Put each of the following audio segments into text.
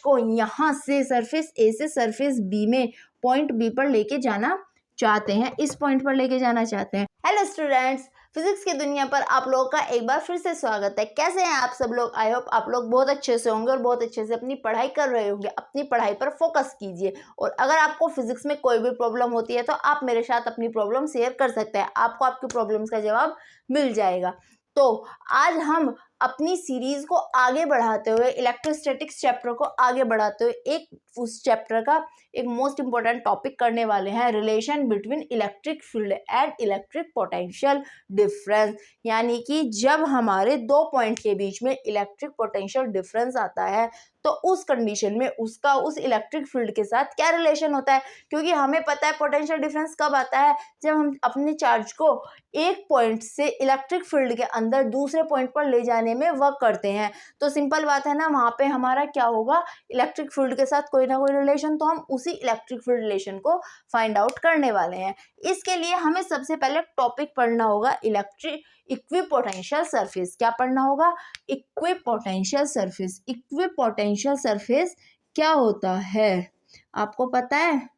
को यहाँ से सरफेस ए से सरफेस बी में पॉइंट बी पर लेके जाना चाहते हैं, इस पॉइंट पर लेके जाना चाहते हैं। हेलो स्टूडेंट्स, फिजिक्स की दुनिया पर आप लोगों का एक बार फिर से स्वागत है। कैसे हैं आप सब लोग? आई होप आप लोग बहुत अच्छे से होंगे और बहुत अच्छे से अपनी पढ़ाई कर रहे होंगे। अपनी पढ़ाई पर फोकस कीजिए और अगर आपको फिजिक्स में कोई भी प्रॉब्लम होती है तो आप मेरे साथ अपनी प्रॉब्लम शेयर कर सकते हैं, आपको आपकी प्रॉब्लम्स का जवाब मिल जाएगा। तो आज हम अपनी सीरीज को आगे बढ़ाते हुए, इलेक्ट्रोस्टैटिक्स चैप्टर को आगे बढ़ाते हुए एक उस चैप्टर का एक मोस्ट इंपॉर्टेंट टॉपिक करने वाले हैं, relation between electric field and electric potential difference. यानी कि जब हमारे दो पॉइंट के बीच में इलेक्ट्रिक पोटेंशियल डिफरेंस आता है तो उस कंडीशन में उसका उस इलेक्ट्रिक फील्ड के साथ क्या रिलेशन होता है। क्योंकि हमें पता है पोटेंशियल डिफरेंस कब आता है, जब हम अपने चार्ज को एक पॉइंट से इलेक्ट्रिक फील्ड के अंदर दूसरे पॉइंट पर ले जाने में वर्क करते हैं। तो सिंपल बात है ना, वहाँ पे हमारा क्या होगा, इलेक्ट्रिक फील्ड के साथ कोई ना कोई रिलेशन, तो हम उसी इलेक्ट्रिक फील्ड रिलेशन को फाइंड आउट करने वाले हैं। इसके लिए हमें सबसे पहले टॉपिक पढ़ना होगा इलेक्ट्रिक इक्विपोटेंशियल सरफेस। क्या पढ़ना होगा? Equipotential surface. इक्विपोटेंशियल सरफेस क्या होता है, आपको पता है?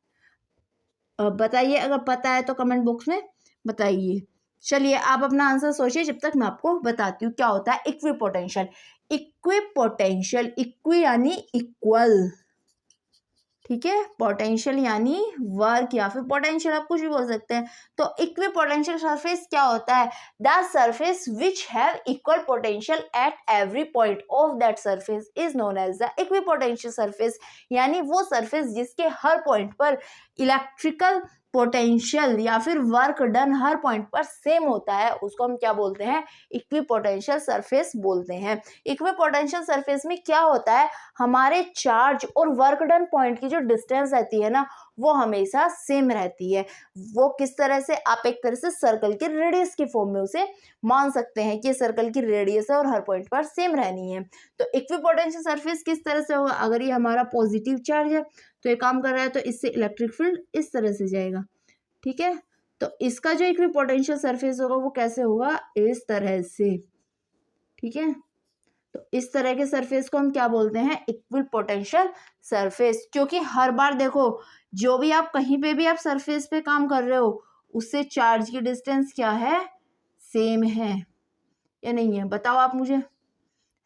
बताइए, अगर पता है तो कमेंट बॉक्स में बताइए। चलिए आप अपना आंसर सोचिए, जब तक मैं आपको बताती हूँ क्या होता है इक्विपोटेंशियल। इक्विपोटेंशियल, इक्वी यानी इक्वल, ठीक है, पोटेंशियल यानी वर्क या फिर पोटेंशियल, आप कुछ भी बोल सकते हैं। तो इक्विपोटेंशियल सरफेस क्या होता है? The surface which have equal potential at every point of that surface is known as the equipotential surface. यानी वो सरफेस जिसके हर पॉइंट पर इलेक्ट्रिकल पोटेंशियल या फिर वर्क डन हर पॉइंट पर सेम होता है, उसको हम क्या बोलते हैं? इक्विपोटेंशियल सरफेस बोलते हैं। इक्विपोटेंशियल सरफेस में क्या होता है, हमारे चार्ज और वर्क डन पॉइंट की जो डिस्टेंस रहती है ना, वो हमेशा सेम रहती है। वो किस तरह से, आप एक तरह से सर्कल के रेडियस की फॉर्म में उसे मान सकते हैं कि सर्कल की रेडियस है और हर पॉइंट पर सेम रहनी है। तो इक्विपोटेंशियल सरफेस किस तरह से होगा? अगर ये हमारा पॉजिटिव चार्ज है तो ये काम कर रहा है तो इससे इलेक्ट्रिक फील्ड इस तरह से जाएगा, ठीक है। तो इसका जो इक्विपोटेंशियल सरफेस होगा वो कैसे होगा? इस तरह से, ठीक है। तो इस तरह के सरफेस को हम क्या बोलते हैं? Equipotential surface. क्योंकि हर बार देखो, जो भी आप कहीं पे भी आप सरफेस पे काम कर रहे हो उससे चार्ज की डिस्टेंस क्या है? सेम है या नहीं है? बताओ आप मुझे,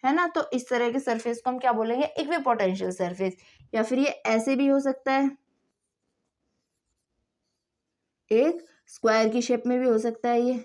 है ना। तो इस तरह के सरफेस को हम क्या बोलेंगे? Equipotential surface. या फिर ये ऐसे भी हो सकता है, एक स्क्वायर की शेप में भी हो सकता है ये,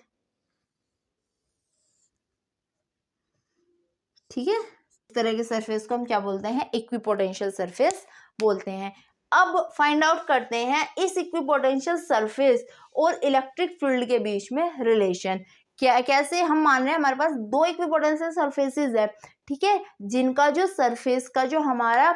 ठीक है। इस तरह के सरफेस को हम क्या बोलते हैं? इक्विपोटेंशियल सरफेस बोलते हैं। अब फाइंड आउट करते हैं इस इक्विपोटेंशियल सरफेस और इलेक्ट्रिक फील्ड के बीच में रिलेशन क्या, कैसे। हम मान रहे हैं हमारे पास दो इक्विपोटेंशियल सरफेसेस है, ठीक है, जिनका जो सरफेस का जो हमारा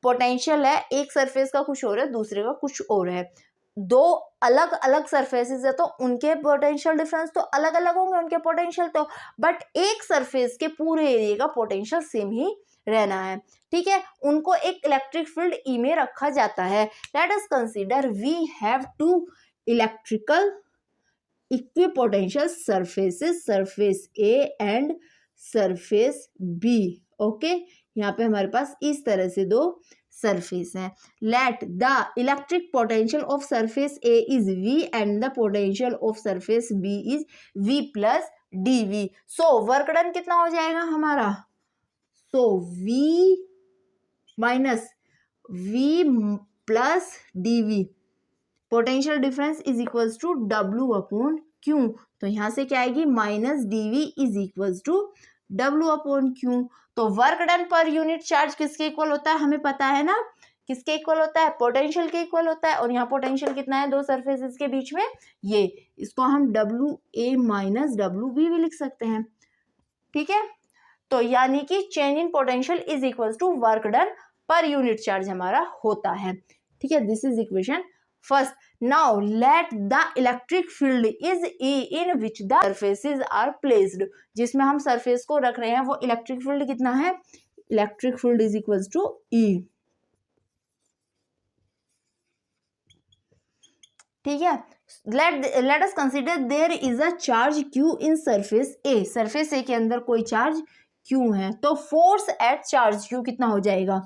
पोटेंशियल है, एक सरफेस का कुछ और है, दूसरे का कुछ और है। दो अलग अलग सरफेसेस है तो उनके पोटेंशियल डिफरेंस तो अलग अलग होंगे, उनके पोटेंशियल तो, बट एक सरफेस के पूरे एरिया का पोटेंशियल सेम ही रहना है, ठीक है। उनको एक इलेक्ट्रिक फील्ड ई में रखा जाता है। Let us consider we have two electrical equipotential surfaces, surface A and surface B. Okay, यहाँ पे हमारे पास इस तरह से दो सरफेस है। Let the electric potential of surface A is V and the potential of surface B is V plus D V. So work done कितना हो जाएगा हमारा? So V minus V plus D V, potential difference is equals to W upon Q. तो यहाँ से क्या आएगी? Minus D V is equals to W upon Q. तो work done per unit charge किसके इक्वल होता है? हमें पता है ना, किसके इक्वल होता है? पोटेंशियल के इक्वल होता है। और यहाँ पोटेंशियल कितना है दो सरफेसेस के बीच में? ये, इसको हम W A minus W B भी लिख सकते हैं, ठीक है। तो यानी कि change in potential is equals to work done per unit charge हमारा होता है, ठीक है। This is equation first. Now let the electric field is E in which the surfaces are placed. जिसमें हम सरफेस को रख रहे हैं वो इलेक्ट्रिक फील्ड कितना है? Electric field is equals to E, ठीक है। Let us consider there is a charge Q in surface A. Surface A के अंदर कोई चार्ज क्यू है, तो फोर्स एट चार्ज क्यू कितना हो जाएगा?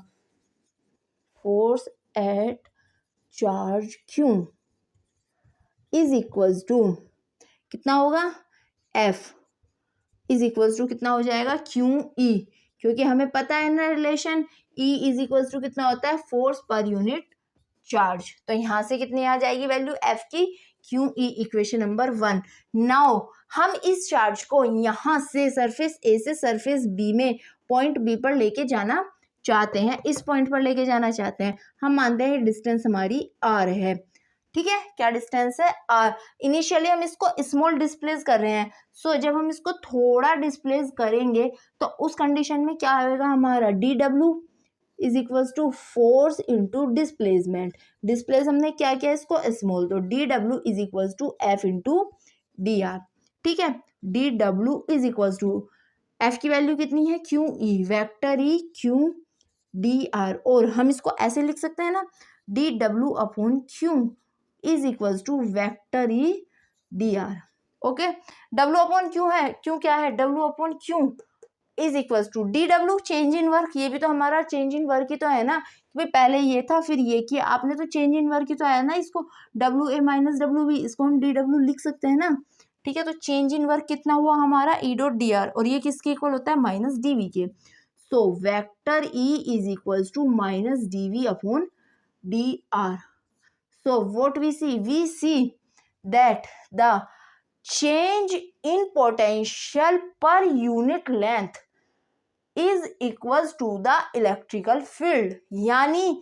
Force at charge Q is equals to कितना होगा, F इज इक्वल्स टू कितना हो जाएगा, QE, क्योंकि हमें पता है ना relation E is equals to कितना होता है, फोर्स पर यूनिट चार्ज। तो यहाँ से कितनी आ जाएगी वैल्यू F की, QE, इक्वेशन नंबर 1। नाउ हम इस चार्ज को यहाँ से सरफेस A से सरफेस B में पॉइंट B पर लेके जाना चाहते हैं, इस पॉइंट पर लेके जाना चाहते हैं। हम मानते हैं डिस्टेंस हमारी R है, ठीक है। क्या डिस्टेंस है, R। इनिशियली हम इसको स्मॉल डिस्प्लेस कर रहे हैं, सो जब हम इसको थोड़ा डिस्प्लेस करेंगे तो उस कंडीशन में क्या होगा हमारा, DW is equals to force into displacement. Displace हमने क्या किया इसको स्मॉल, तो DW is equals to F into DR, ठीक है। DW is equals to F की वैल्यू कितनी है, QE, vector E Q DR, और हम इसको ऐसे लिख सकते हैं ना, DW upon Q is equals to vector E DR, okay. W upon Q है, Q क्या है, W upon Q is equals to DW change in work, ये भी तो हमारा चेंज इन वर्क ही तो है ना, भाई पहले ये था फिर ये किया आपने, तो चेंज इन वर्क ही तो आया ना, इसको WA माइनस WB, इसको हम DW लिख सकते हैं ना, ठीक है। तो चेंज इन वर्क कितना हुआ हमारा, E डॉट DR, और ये किसके इक्वल होता है, माइनस DV के। So vector E is equals to minus DV upon DR। So what we see that the change in potential per unit length is equals to the electrical field, यानी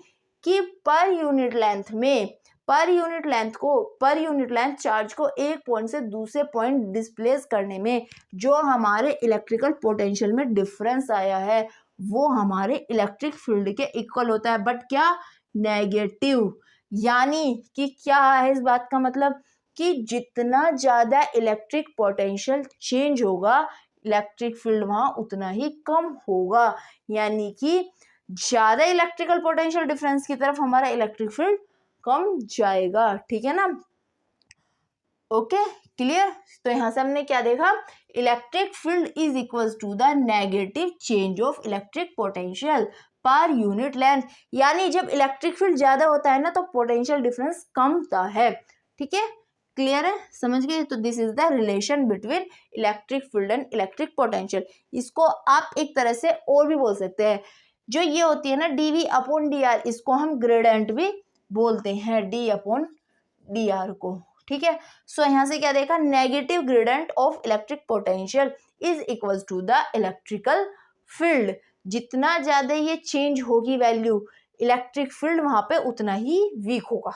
कि पर unit length में, पर unit length charge को एक point से दूसरे point displace करने में जो हमारे इलेक्ट्रिकल पोटेंशियल में डिफरेंस आया है वो हमारे इलेक्ट्रिक फील्ड के इक्वल होता है, बट क्या, नेगेटिव। यानी कि क्या है इस बात का मतलब कि जितना ज़्यादा इलेक्ट्रिक पोटेंशियल चेंज होगा इलेक्ट्रिक फील्ड वहाँ उतना ही कम होगा, यानी कि ज़्यादा इलेक्ट्रिकल पोटेंशियल डिफरेंस की तरफ हमारा इलेक्ट्रिक फील्ड कम जाएगा, ठीक है ना, ओके क्लियर। तो यहाँ से हमने क्या देखा, electric field is equals to the negative change of electric potential per unit length, यानी जब इलेक्ट्रिक फील्ड ज्यादा होता है ना तो पोटेंशियल डिफरेंस कम होता है, ठीक है, क्लियर है, समझ गए। तो this is the relation between electric field and electric potential. इसको आप एक तरह से और भी बोल सकते हैं, जो ये होती है ना DV अपॉन DR, इसको हम ग्रेडेंट भी बोलते हैं, D अपॉन DR को, ठीक है। सो यहाँ से क्या देखा, negative gradient of electric potential is equals to the electrical field, जितना ज्यादा ये चेंज होगी वैल्यू इलेक्ट्रिक फील्ड वहां पे उतना ही वीक होगा,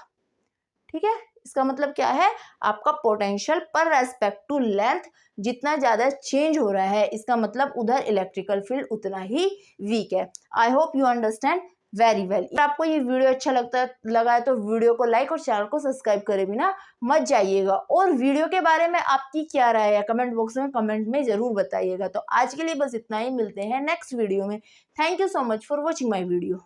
ठीक है। इसका मतलब क्या है, आपका पोटेंशियल पर रेस्पेक्ट टू लेंथ जितना ज्यादा चेंज हो रहा है इसका मतलब उधर इलेक्ट्रिकल फील्ड उतना ही वीक है। I hope you understand very well. अगर आपको ये वीडियो अच्छा लगा है तो वीडियो को लाइक और चैनल को सब्सक्राइब करे बिना मत जाइएगा, और वीडियो के बारे में आपकी क्या राय है कमेंट बॉक्स में कमेंट में जरूर बताइएगा। तो आज के लिए बस इतना ही, मिलते हैं नेक्स्ट वीडियो में। Thank you so much for watching my video.